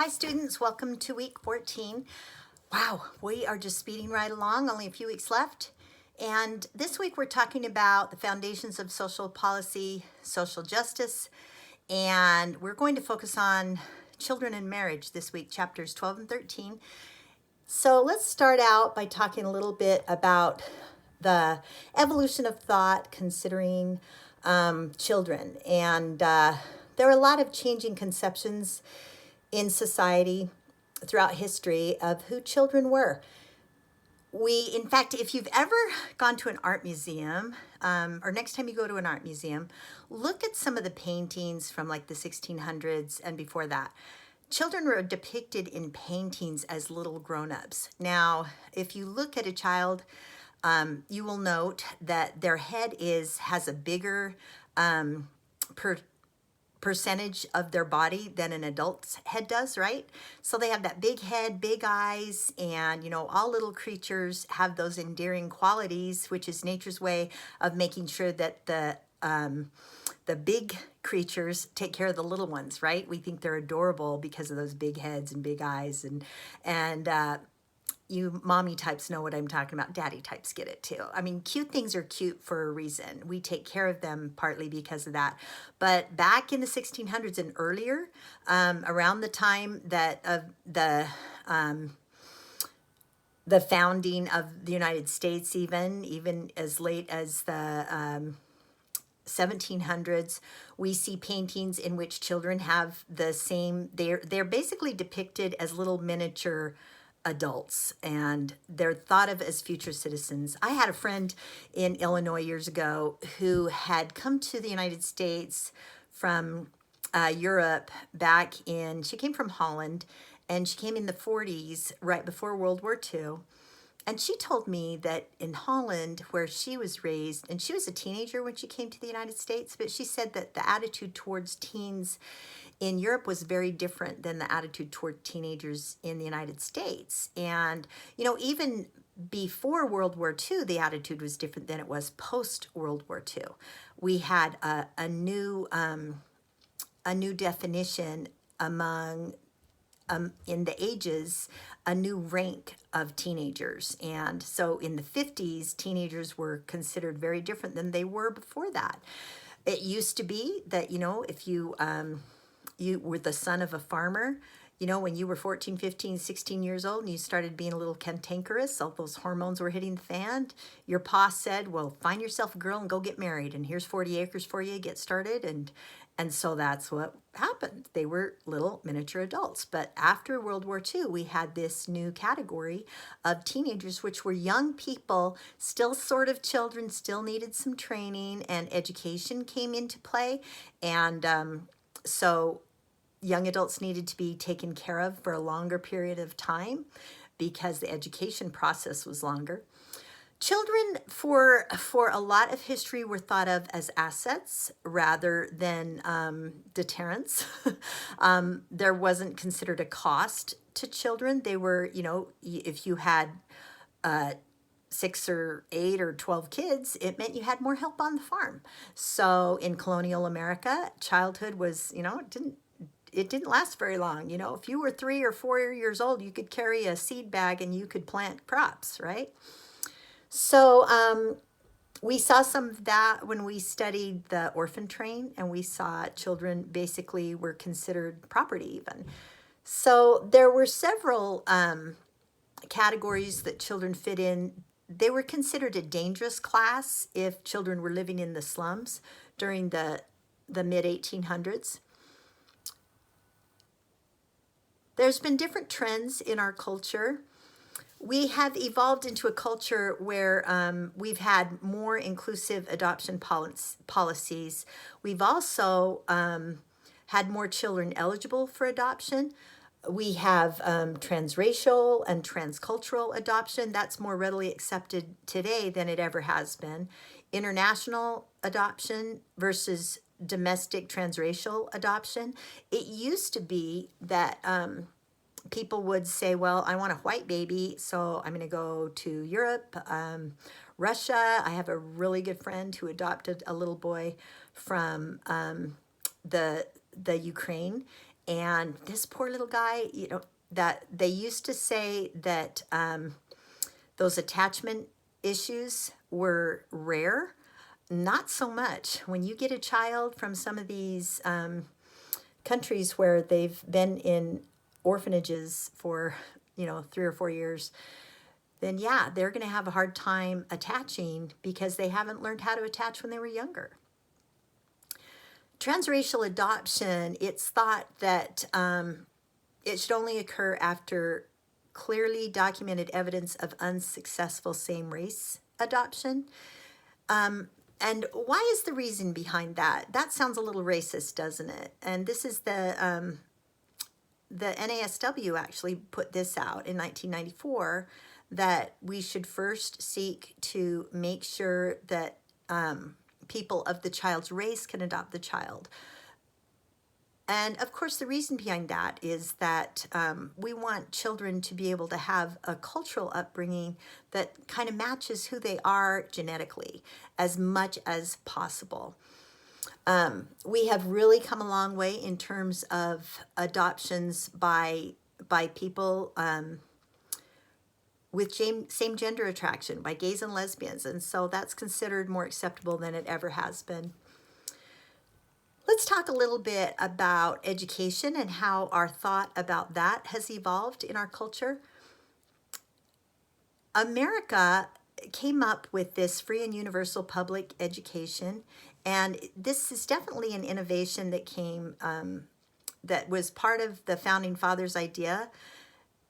Hi students, welcome to week 14. Wow, we are just speeding right along, only a few weeks left. And this week we're talking about the foundations of social policy, social justice, and we're going to focus on children and marriage this week, chapters 12 and 13. So let's start out by talking a little bit about the evolution of thought considering children. And there are a lot of changing conceptions in society throughout history of who children were. In fact, if you've ever gone to an art museum, or next time you go to an art museum, look at some of the paintings from like the 1600s and before that. Children were depicted in paintings as little grown-ups. Now, if you look at a child, you will note that their head has a bigger percentage of their body than an adult's head does, right? So they have that big head, big eyes, and all little creatures have those endearing qualities, which is nature's way of making sure that the big creatures take care of the little ones, right? We think they're adorable because of those big heads and big eyes, and you mommy types know what I'm talking about. Daddy types get it too. I mean, cute things are cute for a reason. We take care of them partly because of that. But back in the 1600s and earlier, around the time that of the founding of the United States, even as late as the 1700s, we see paintings in which children have the same. They're basically depicted as little miniature adults, and they're thought of as future citizens. I had a friend in Illinois years ago who had come to the United States from Europe she came from Holland, and she came in the 40s, right before World War II. And she told me that in Holland, where she was raised, and she was a teenager when she came to the United States, but she said that the attitude towards teens in Europe was very different than the attitude toward teenagers in the United States. And, even before World War II, the attitude was different than it was post World War II. We had a new definition among in the ages, a new rank of teenagers. And so in the 50s, teenagers were considered very different than they were before that. It used to be that, if you were the son of a farmer, when you were 14, 15, 16 years old and you started being a little cantankerous, all those hormones were hitting the fan, your pa said, well, find yourself a girl and go get married. And here's 40 acres for you, get started. And so that's what happened. They were little miniature adults. But after World War II, we had this new category of teenagers, which were young people, still sort of children, still needed some training, and education came into play. And so young adults needed to be taken care of for a longer period of time because the education process was longer. Children, for a lot of history, were thought of as assets rather than deterrents. There wasn't considered a cost to children. They were, if you had 6 or 8 or 12 kids, it meant you had more help on the farm. So in colonial America, childhood was, it didn't last very long. If you were 3 or 4 years old, you could carry a seed bag and you could plant crops, right? So we saw some of that when we studied the orphan train, and we saw children basically were considered property even. So there were several categories that children fit in. They were considered a dangerous class if children were living in the slums during the mid-1800s. There's been different trends in our culture. We have evolved into a culture where we've had more inclusive adoption policies. We've also had more children eligible for adoption. We have transracial and transcultural adoption. That's more readily accepted today than it ever has been. International adoption versus domestic transracial adoption. It used to be that people would say, well, I want a white baby, so I'm going to go to Europe, Russia. I have a really good friend who adopted a little boy from the Ukraine, And this poor little guy, that they used to say that those attachment issues were rare. Not so much. When you get a child from some of these countries where they've been in orphanages for, 3 or 4 years, then yeah, they're going to have a hard time attaching because they haven't learned how to attach when they were younger. Transracial adoption, it's thought that it should only occur after clearly documented evidence of unsuccessful same-race adoption. And why is the reason behind that? That sounds a little racist, doesn't it? And this is the NASW actually put this out in 1994, that we should first seek to make sure that people of the child's race can adopt the child. And of course, the reason behind that is that we want children to be able to have a cultural upbringing that kind of matches who they are genetically as much as possible. We have really come a long way in terms of adoptions by people with same gender attraction, by gays and lesbians. And so that's considered more acceptable than it ever has been. Let's talk a little bit about education and how our thought about that has evolved in our culture. America came up with this free and universal public education, and this is definitely an innovation that came, that was part of the Founding Fathers' idea.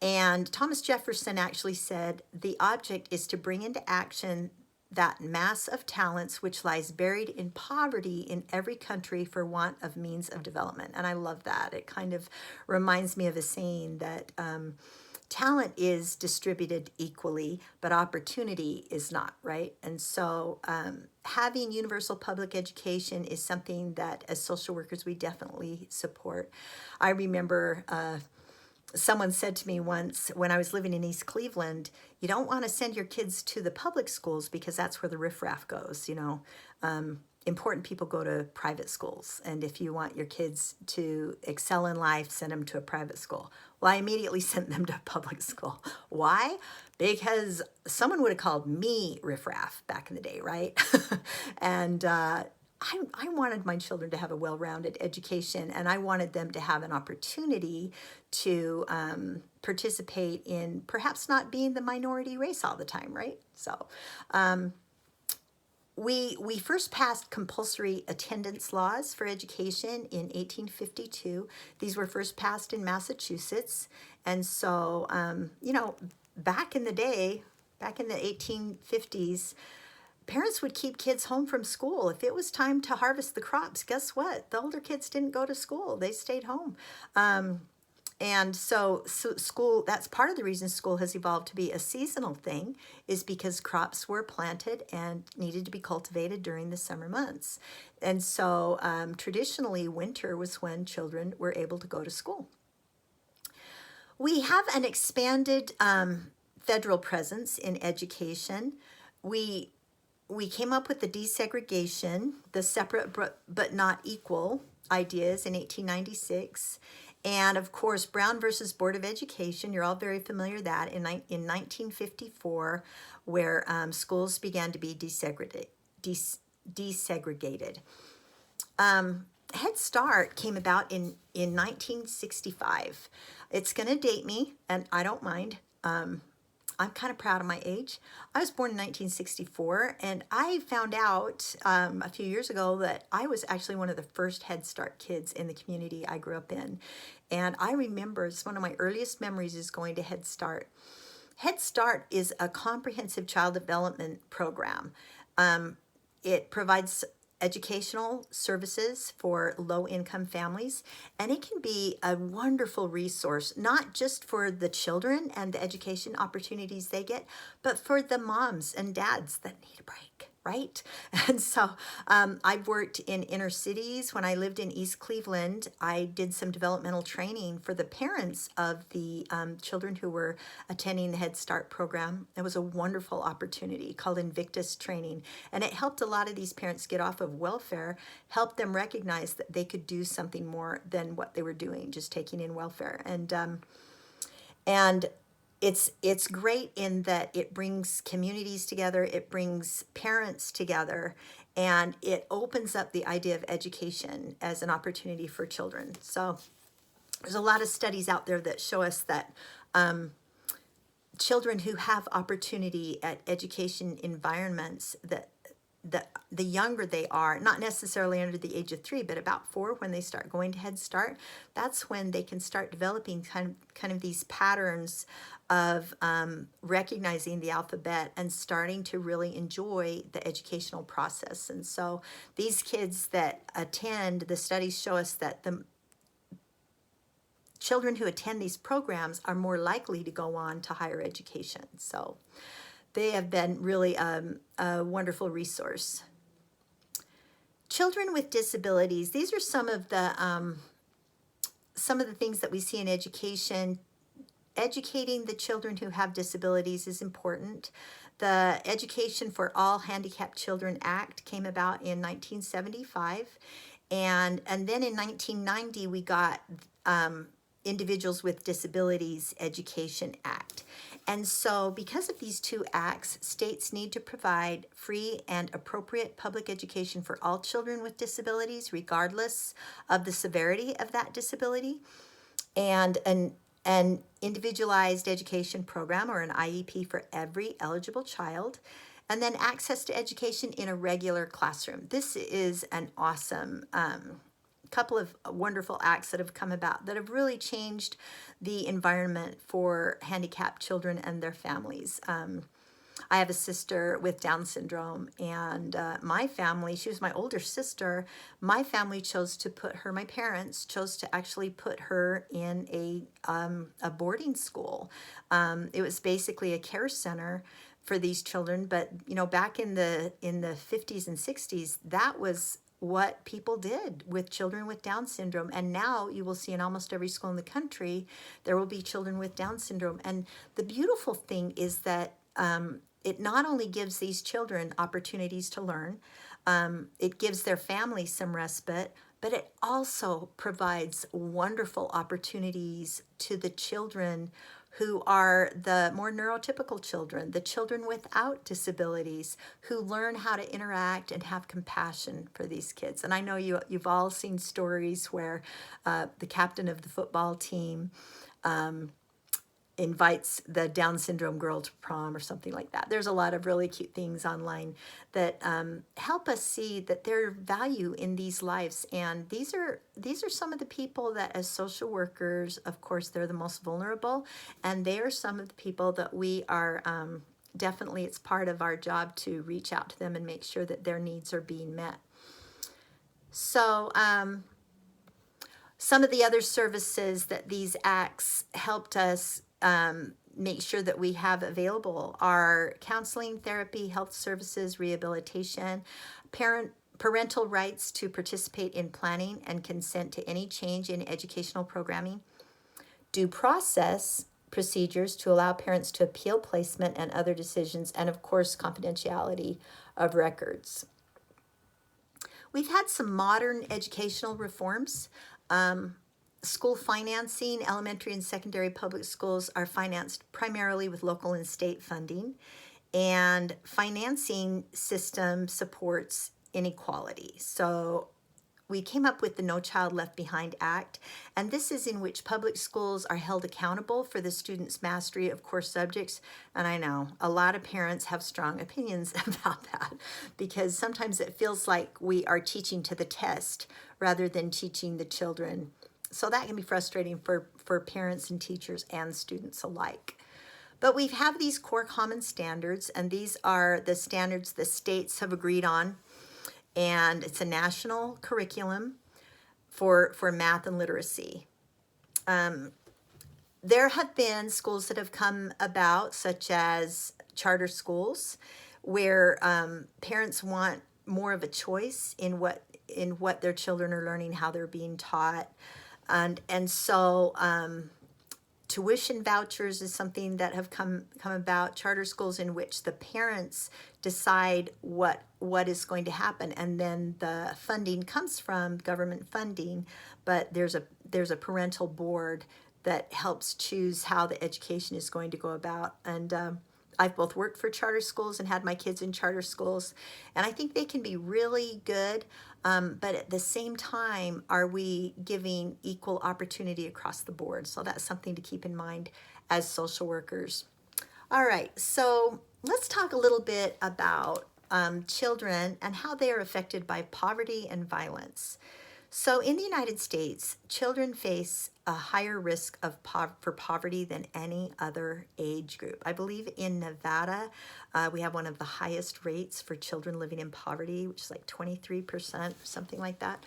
And Thomas Jefferson actually said, the object is to bring into action that mass of talents which lies buried in poverty in every country for want of means of development. And I love that. It kind of reminds me of a saying that talent is distributed equally, but opportunity is not, right? And so having universal public education is something that as social workers we definitely support. I remember someone said to me once when I was living in East Cleveland, you don't want to send your kids to the public schools because that's where the riffraff goes, important people go to private schools. And if you want your kids to excel in life, send them to a private school. Well, I immediately sent them to public school. Why? Because someone would have called me riffraff back in the day, right? And I wanted my children to have a well-rounded education, and I wanted them to have an opportunity to participate in perhaps not being the minority race all the time, right? So we first passed compulsory attendance laws for education in 1852. These were first passed in Massachusetts. And so, back in the day, back in the 1850s, parents would keep kids home from school. If it was time to harvest the crops, guess what? The older kids didn't go to school. They stayed home. And so school, that's part of the reason school has evolved to be a seasonal thing, is because crops were planted and needed to be cultivated during the summer months. And so traditionally, winter was when children were able to go to school. We have an expanded federal presence in education. We came up with the desegregation, the separate but not equal ideas in 1896. And of course, Brown versus Board of Education, you're all very familiar with that, in 1954, where schools began to be desegregated. Head Start came about in 1965. It's going to date me, and I don't mind. I'm kind of proud of my age. I was born in 1964, and I found out a few years ago that I was actually one of the first Head Start kids in the community I grew up in. And I remember, it's one of my earliest memories is going to Head Start. Head Start is a comprehensive child development program. It provides educational services for low-income families, and it can be a wonderful resource, not just for the children and the education opportunities they get, but for the moms and dads that need a break. right? And so I've worked in inner cities. When I lived in East Cleveland, I did some developmental training for the parents of the children who were attending the Head Start program. It was a wonderful opportunity called Invictus Training. And it helped a lot of these parents get off of welfare, helped them recognize that they could do something more than what they were doing, just taking in welfare. And it's great in that it brings communities together, it brings parents together, and it opens up the idea of education as an opportunity for children. So there's a lot of studies out there that show us that children who have opportunity at education environments, that the younger they are, not necessarily under the age of 3, but about 4, when they start going to Head Start, that's when they can start developing kind of these patterns of recognizing the alphabet and starting to really enjoy the educational process. And so these kids that attend, the studies show us that the children who attend these programs are more likely to go on to higher education. So they have been really a wonderful resource. Children with disabilities, these are some of the things that we see in education. Educating the children who have disabilities is important. The Education for All Handicapped Children Act came about in 1975. And then in 1990, we got Individuals with Disabilities Education Act. And so because of these two acts, states need to provide free and appropriate public education for all children with disabilities, regardless of the severity of that disability. And an individualized education program, or an IEP, for every eligible child, and then access to education in a regular classroom. This is an awesome couple of wonderful acts that have come about that have really changed the environment for handicapped children and their families. I have a sister with Down syndrome, and my family, she was my older sister, my family chose to put her, my parents chose to actually put her in a boarding school. It was basically a care center for these children, but back in the 50s and 60s, that was what people did with children with Down syndrome. And now you will see in almost every school in the country, there will be children with Down syndrome. And the beautiful thing is that it not only gives these children opportunities to learn, it gives their families some respite, but it also provides wonderful opportunities to the children who are the more neurotypical children, the children without disabilities, who learn how to interact and have compassion for these kids. And I know you've all seen stories where the captain of the football team invites the Down syndrome girl to prom or something like that. There's a lot of really cute things online that help us see that there's value in these lives. And these are some of the people that, as social workers, of course, they're the most vulnerable, and they are some of the people that we are definitely, it's part of our job to reach out to them and make sure that their needs are being met. So some of the other services that these acts helped us make sure that we have available are counseling, therapy, health services, rehabilitation, parental rights to participate in planning and consent to any change in educational programming, due process procedures to allow parents to appeal placement and other decisions, and of course, confidentiality of records. We've had some modern educational reforms. School financing, elementary and secondary public schools are financed primarily with local and state funding, and financing system supports inequality. So we came up with the No Child Left Behind Act, and this is in which public schools are held accountable for the students' mastery of core subjects. And I know a lot of parents have strong opinions about that, because sometimes it feels like we are teaching to the test rather than teaching the children. So that can be frustrating for parents and teachers and students alike. But we have these core common standards, and these are the standards the states have agreed on. And it's a national curriculum for math and literacy. There have been schools that have come about, such as charter schools, where parents want more of a choice in what their children are learning, how they're being taught, and so tuition vouchers is something that have come about. Charter schools in which the parents decide what is going to happen, and then the funding comes from government funding, but there's a parental board that helps choose how the education is going to go about. And I've both worked for charter schools and had my kids in charter schools, and I think they can be really good. But at the same time, are we giving equal opportunity across the board? So that's something to keep in mind as social workers. All right, so let's talk a little bit about children and how they are affected by poverty and violence. So in the United States, children face a higher risk of for poverty than any other age group. I believe in Nevada, we have one of the highest rates for children living in poverty, which is like 23%, something like that.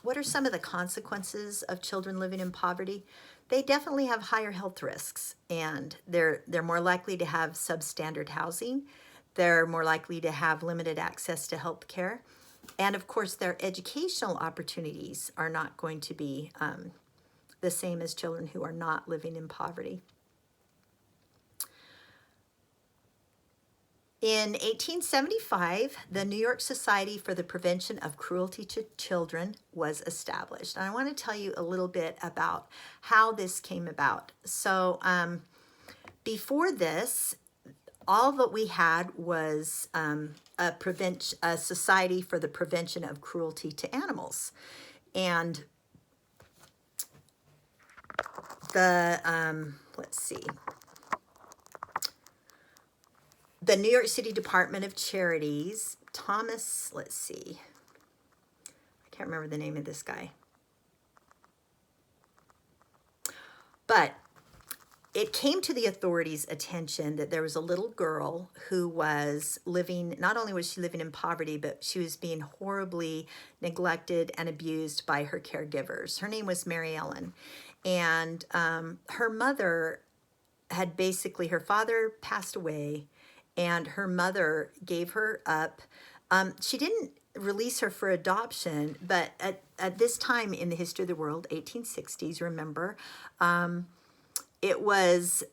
What are some of the consequences of children living in poverty? They definitely have higher health risks, and they're more likely to have substandard housing. They're more likely to have limited access to health care. And of course, their educational opportunities are not going to be the same as children who are not living in poverty. In 1875, the New York Society for the Prevention of Cruelty to Children was established. And I want to tell you a little bit about how this came about. So before this, all that we had was a society for the prevention of cruelty to animals. And let's see, the New York City Department of Charities, let's see, I can't remember the name of this guy. But it came to the authorities' attention that there was a little girl who was living, not only was she living in poverty, but she was being horribly neglected and abused by her caregivers. Her name was Mary Ellen. And her mother her father passed away, and her mother gave her up. She didn't release her for adoption, but at this time in the history of the world, 1860s, remember, it was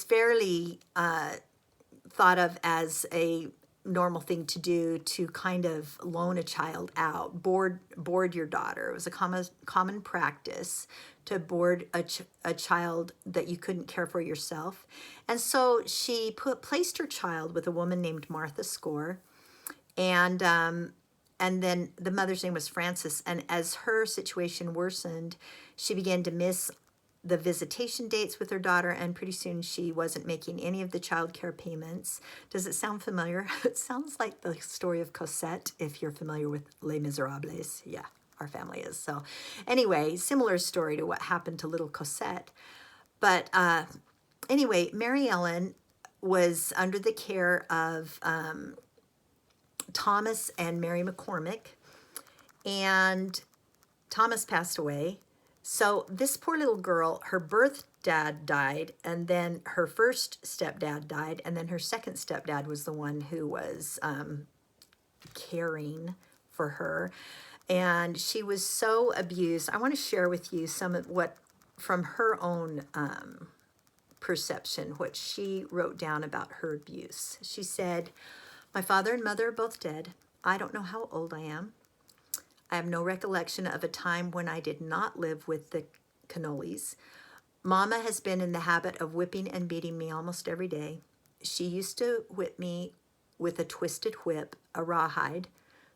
fairly thought of as a normal thing to do to kind of loan a child out, board your daughter. It was a common practice to board a child that you couldn't care for yourself. And so she placed her child with a woman named Martha Score, and then the mother's name was Frances. And as her situation worsened, she began to miss the visitation dates with her daughter, and pretty soon she wasn't making any of the child care payments. Does it sound familiar? It sounds like the story of Cosette, if you're familiar with Les Miserables. Yeah, our family is. So anyway, similar story to what happened to little Cosette. But anyway, Mary Ellen was under the care of Thomas and Mary McCormick, and Thomas passed away. So this poor little girl, her birth dad died, and then her first stepdad died, and then her second stepdad was the one who was caring for her. And she was so abused. I want to share with you some of what, from her own perception, what she wrote down about her abuse. She said, "My father and mother are both dead. I don't know how old I am. I have no recollection of a time when I did not live with the Cannolis. Mama has been in the habit of whipping and beating me almost every day. She used to whip me with a twisted whip, a rawhide.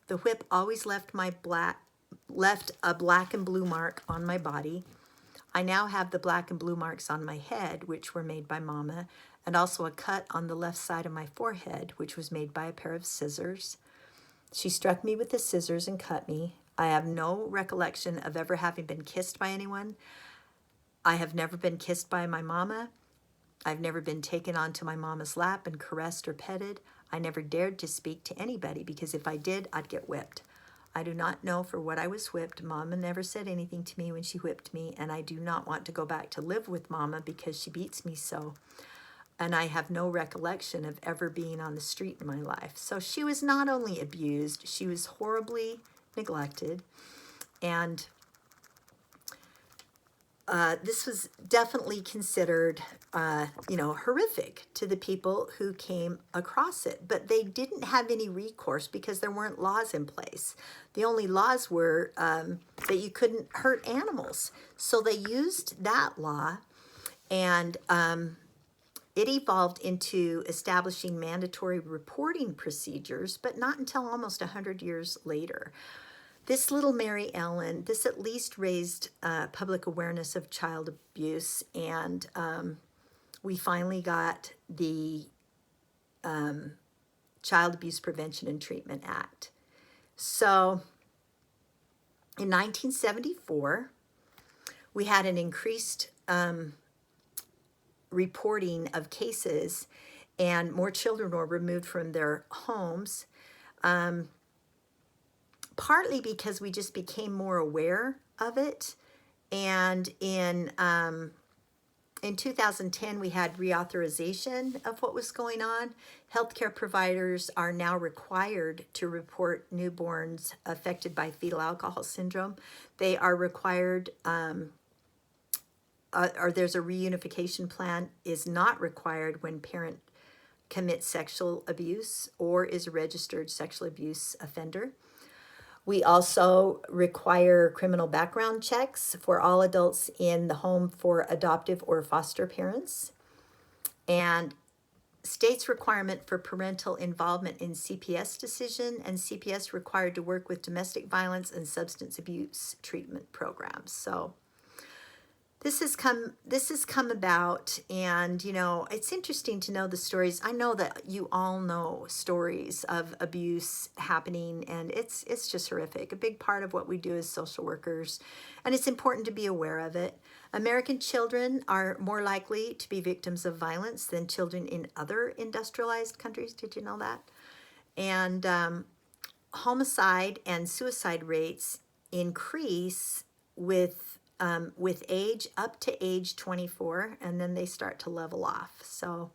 The whip always left a black and blue mark on my body. I now have the black and blue marks on my head, which were made by Mama, and also a cut on the left side of my forehead, which was made by a pair of scissors. She struck me with the scissors and cut me. I have no recollection of ever having been kissed by anyone. I have never been kissed by my mama. I've never been taken onto my mama's lap and caressed or petted. I never dared to speak to anybody because if I did, I'd get whipped. I do not know for what I was whipped. Mama never said anything to me when she whipped me, and I do not want to go back to live with Mama because she beats me so. and I have no recollection of ever being on the street in my life. So she was not only abused, she was horribly neglected. And this was definitely considered, horrific to the people who came across it. But they didn't have any recourse because there weren't laws in place. The only laws were that you couldn't hurt animals. So they used that law, and it evolved into establishing mandatory reporting procedures, but not until almost 100 years later. This little Mary Ellen, this at least raised public awareness of child abuse, and we finally got the Child Abuse Prevention and Treatment Act. So in 1974, we had an increased reporting of cases, and more children were removed from their homes, partly because we just became more aware of it. And in 2010, we had reauthorization of what was going on. Healthcare providers are now required to report newborns affected by fetal alcohol syndrome. They are required, or there's a reunification plan, is not required when parent commits sexual abuse or is a registered sexual abuse offender. We also require criminal background checks for all adults in the home for adoptive or foster parents. And states' requirement for parental involvement in CPS decision, and CPS required to work with domestic violence and substance abuse treatment programs. So this has come about, and it's interesting to know the stories. I know that you all know stories of abuse happening, and it's just horrific. A big part of what we do as social workers, and it's important to be aware of it. American children are more likely to be victims of violence than children in other industrialized countries. Did you know that? And homicide and suicide rates increase with age up to age 24, and then they start to level off. So,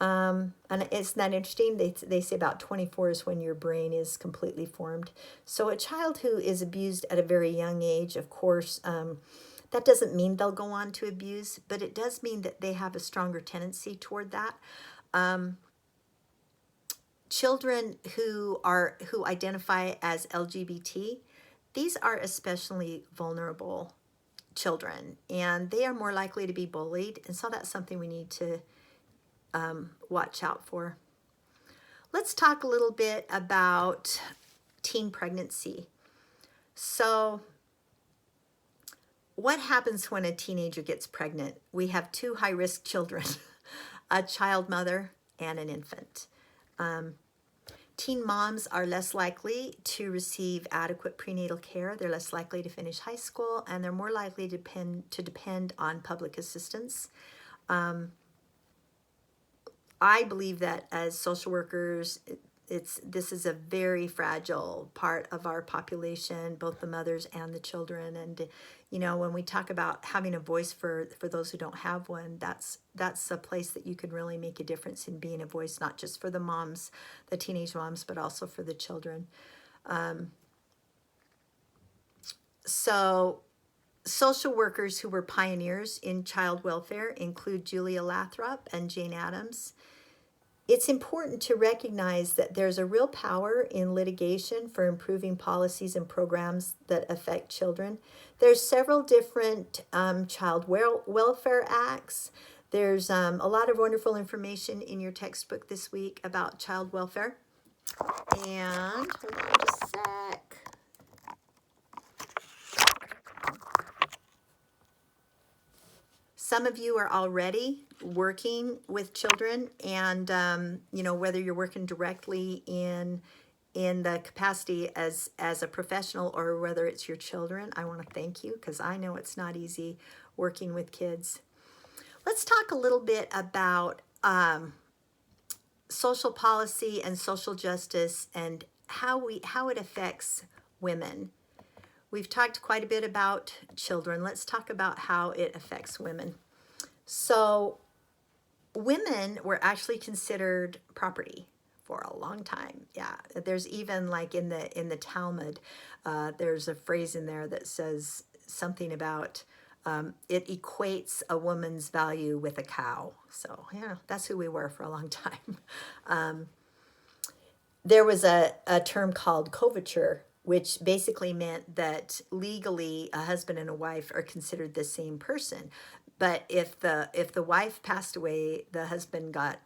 and isn't that interesting? They say about 24 is when your brain is completely formed. So a child who is abused at a very young age, of course, that doesn't mean they'll go on to abuse, but it does mean that they have a stronger tendency toward that. Children who identify as LGBT, these are especially vulnerable children, and they are more likely to be bullied, and so that's something we need to watch out for. Let's talk a little bit about teen pregnancy. So what happens when a teenager gets pregnant? We have two high-risk children, a child mother and an infant. Teen moms are less likely to receive adequate prenatal care. They're less likely to finish high school, and they're more likely to depend on public assistance. I believe that as social workers, this is a very fragile part of our population, both the mothers and the children. And when we talk about having a voice for those who don't have one, that's a place that you can really make a difference in being a voice, not just for the moms, the teenage moms, but also for the children. So social workers who were pioneers in child welfare include Julia Lathrop and Jane Addams. It's important to recognize that there's a real power in litigation for improving policies and programs that affect children. There's several different child welfare acts. There's a lot of wonderful information in your textbook this week about child welfare. And hold on just a sec. Some of you are already working with children, and whether you're working directly in the capacity as a professional or whether it's your children, I want to thank you, because I know it's not easy working with kids. Let's talk a little bit about social policy and social justice and how it affects women. We've talked quite a bit about children. Let's talk about how it affects women. So women were actually considered property for a long time. Yeah, there's even like in the Talmud, there's a phrase in there that says something about it equates a woman's value with a cow. So yeah, that's who we were for a long time. There was a term called coverture, which basically meant that legally a husband and a wife are considered the same person. But if the wife passed away, the husband got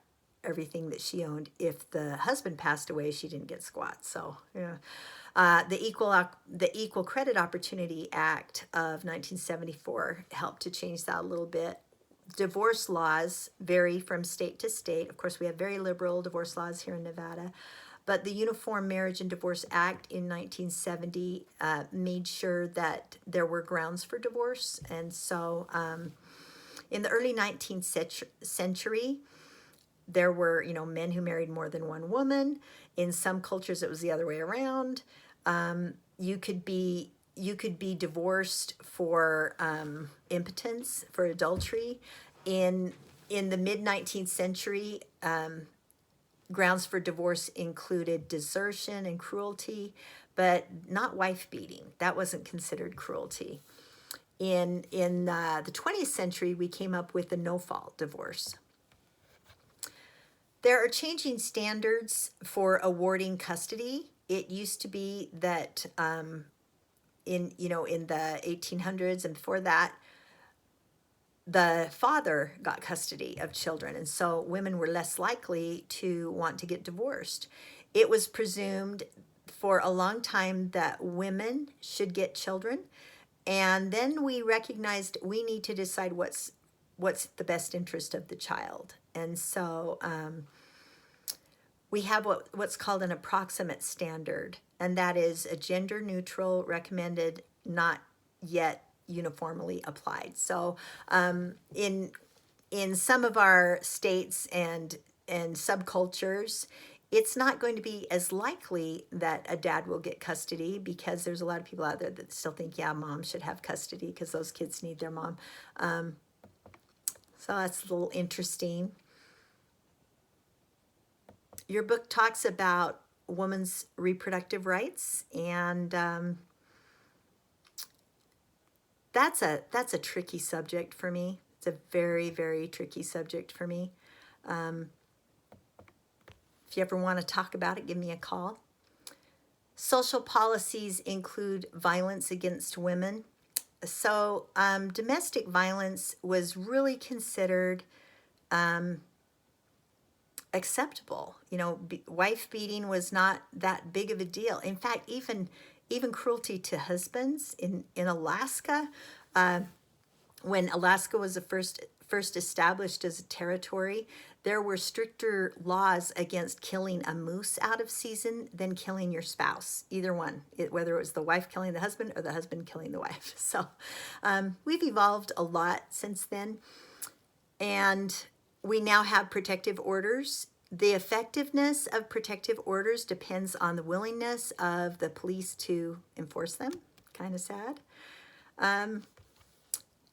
everything that she owned. If the husband passed away, she didn't get squat. So yeah, the Equal Credit Opportunity Act of 1974 helped to change that a little bit. Divorce laws vary from state to state. Of course, we have very liberal divorce laws here in Nevada, but the Uniform Marriage and Divorce Act in 1970 made sure that there were grounds for divorce. And so in the early 19th century, there were, men who married more than one woman. In some cultures, it was the other way around. You could be divorced for impotence, for adultery. In the mid 19th century, grounds for divorce included desertion and cruelty, but not wife beating. That wasn't considered cruelty. In the 20th century, we came up with the no fault divorce. There are changing standards for awarding custody. It used to be that in the 1800s and before that, the father got custody of children, and so women were less likely to want to get divorced. It was presumed for a long time that women should get children, and then we recognized we need to decide what's the best interest of the child. And so we have what's called an approximate standard, and that is a gender neutral, recommended, not yet uniformly applied. So in some of our states and subcultures, it's not going to be as likely that a dad will get custody, because there's a lot of people out there that still think, yeah, mom should have custody because those kids need their mom. So that's a little interesting. Your book talks about women's reproductive rights, and that's a tricky subject for me. It's a very, very tricky subject for me. If you ever want to talk about it, give me a call. Social policies include violence against women. So domestic violence was really considered acceptable. Wife beating was not that big of a deal. In fact, even cruelty to husbands in Alaska, when Alaska was the first established as a territory, there were stricter laws against killing a moose out of season than killing your spouse, either one, whether it was the wife killing the husband or the husband killing the wife. So we've evolved a lot since then, and we now have protective orders. The effectiveness of protective orders depends on the willingness of the police to enforce them. Kind of sad.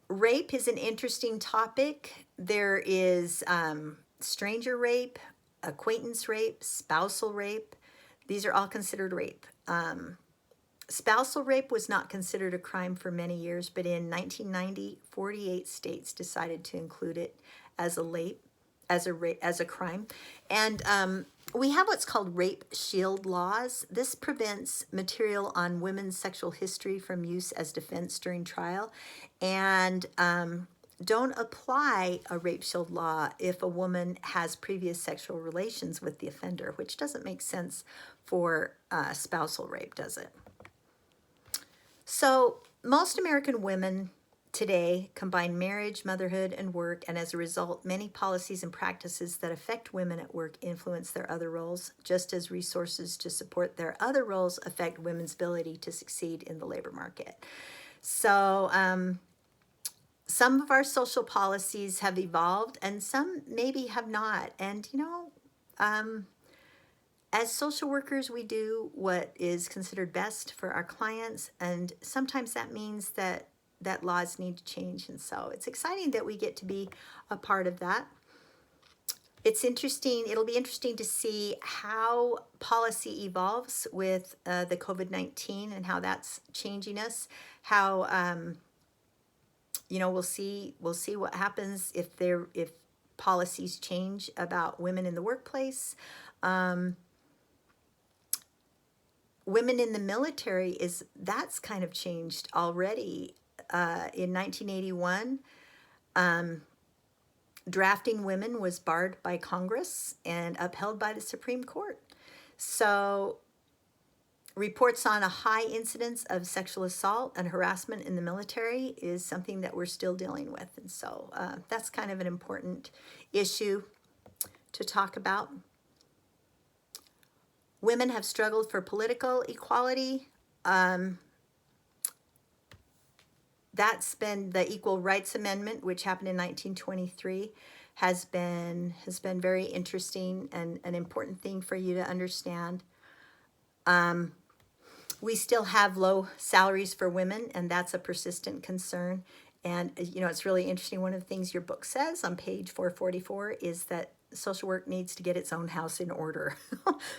Rape is an interesting topic. There is stranger rape, acquaintance rape, spousal rape. These are all considered rape. Spousal rape was not considered a crime for many years, but in 1990, 48 states decided to include it as a crime. And we have what's called rape shield laws. This prevents material on women's sexual history from use as defense during trial, and don't apply a rape shield law if a woman has previous sexual relations with the offender, which doesn't make sense for spousal rape, does it? So most American women today combine marriage, motherhood, and work, and as a result, many policies and practices that affect women at work influence their other roles, just as resources to support their other roles affect women's ability to succeed in the labor market. So some of our social policies have evolved, and some maybe have not. And, as social workers, we do what is considered best for our clients, and sometimes that means that laws need to change. And so it's exciting that we get to be a part of that. it's interesting. It'll be interesting to see how policy evolves with the COVID-19 and how that's changing us. How we'll see what happens if policies change about women in the workplace. Women in the military that's kind of changed already. In 1981, drafting women was barred by Congress and upheld by the Supreme Court. So reports on a high incidence of sexual assault and harassment in the military is something that we're still dealing with. And so that's kind of an important issue to talk about. Women have struggled for political equality. That's been the Equal Rights Amendment, which happened in 1923, has been very interesting and an important thing for you to understand. We still have low salaries for women, and that's a persistent concern. And it's really interesting. One of the things your book says on page 444 is that social work needs to get its own house in order,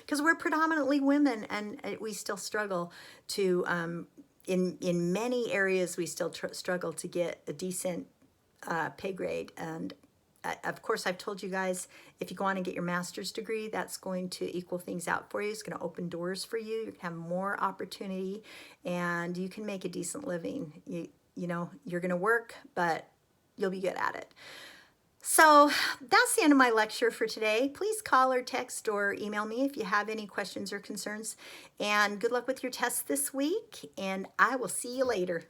because we're predominantly women, and we still struggle to. In many areas, we still struggle to get a decent pay grade. And of course, I've told you guys, if you go on and get your master's degree, that's going to equal things out for you. It's going to open doors for you. You can have more opportunity, and you can make a decent living. You're going to work, but you'll be good at it. So that's the end of my lecture for today. Please call or text or email me if you have any questions or concerns. And good luck with your tests this week, and I will see you later.